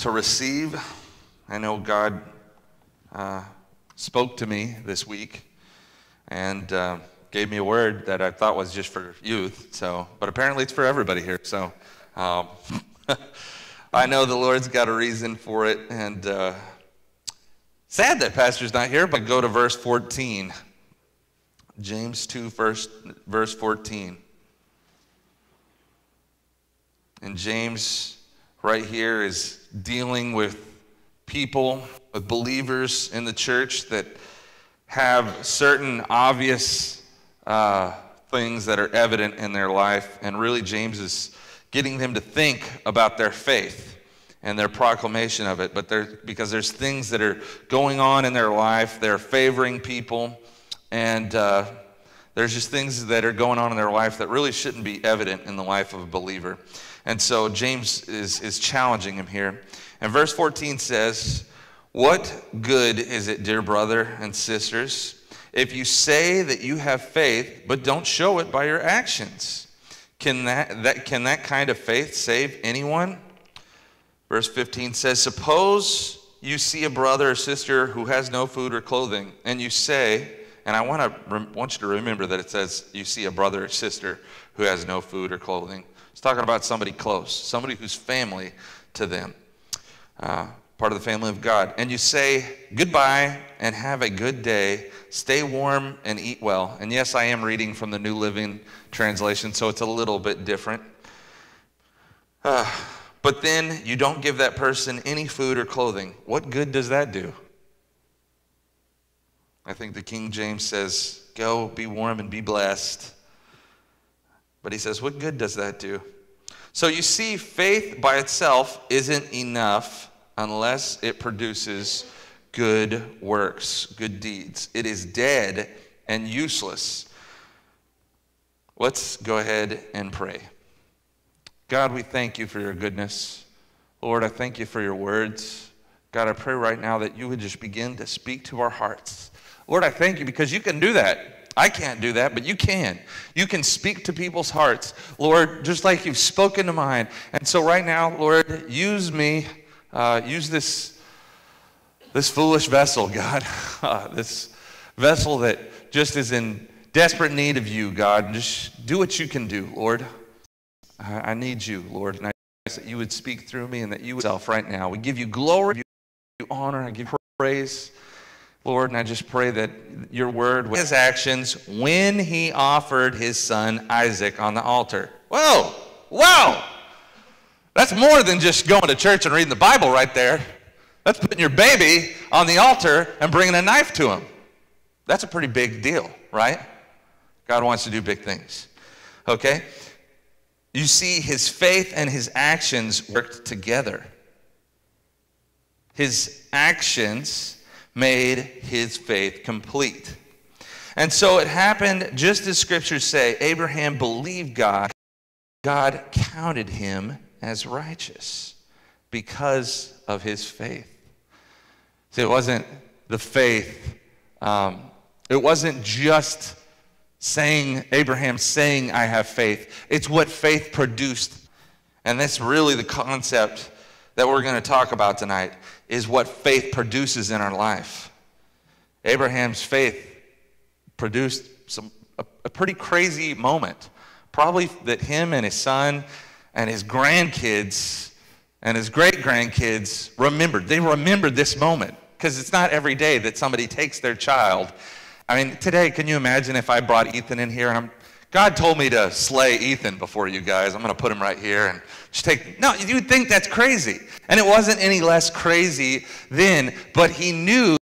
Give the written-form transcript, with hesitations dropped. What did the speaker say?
to receive. I know God spoke to me this week and gave me a word that I thought was just for youth. But apparently it's for everybody here. So I know the Lord's got a reason for it, and sad that Pastor's not here. But go to verse 14, James 2, verse 14. And James right here is dealing with people, with believers in the church that have certain obvious things that are evident in their life. And really James is getting them to think about their faith and their proclamation of it. But because there's things that are going on in their life, they're favoring people, and there's just things that are going on in their life that really shouldn't be evident in the life of a believer. And so James is challenging him here. And verse 14 says, "What good is it, dear brother and sisters, if you say that you have faith, but don't show it by your actions? Can that kind of faith save anyone?" Verse 15 says, "Suppose you see a brother or sister who has no food or clothing, and you say," and I want you to remember that it says you see a brother or sister who has no food or clothing. It's talking about somebody close, somebody who's family to them, part of the family of God. "And you say, goodbye and have a good day. Stay warm and eat well." And yes, I am reading from the New Living Translation, so it's a little bit different. "But then you don't give that person any food or clothing. What good does that do?" I think the King James says, "Go, be warm and be blessed." But he says, what good does that do? So you see, faith by itself isn't enough unless it produces good works, good deeds. It is dead and useless. Let's go ahead and pray. God, we thank you for your goodness. Lord, I thank you for your words. God, I pray right now that you would just begin to speak to our hearts. Lord, I thank you because you can do that. I can't do that, but you can. You can speak to people's hearts, Lord, just like you've spoken to mine. And so right now, Lord, use me. Use this foolish vessel, God. This vessel that just is in desperate need of you, God. Just do what you can do, Lord. I need you, Lord. And I ask that you would speak through me and that you would yourself right now. We give you glory, we give you honor, I give you praise, Lord, and I just pray that your word, his actions when he offered his son Isaac on the altar. Whoa, wow. That's more than just going to church and reading the Bible right there. That's putting your baby on the altar and bringing a knife to him. That's a pretty big deal, right? God wants to do big things. Okay? You see, his faith and his actions worked together. His actions made his faith complete. And so it happened just as scriptures say. Abraham believed God. God counted him as righteous because of his faith. See, it wasn't the faith. It wasn't just Abraham saying, I have faith. It's what faith produced. And that's really the concept that we're going to talk about tonight, is what faith produces in our life. Abraham's faith produced a pretty crazy moment. Probably that him and his son and his grandkids and his great-grandkids remembered. They remembered this moment, because it's not every day that somebody takes their child. I mean, today, can you imagine if I brought Ethan in here and God told me to slay Ethan before you guys. I'm going to put him right here and just no, you would think that's crazy. And it wasn't any less crazy then, but he knew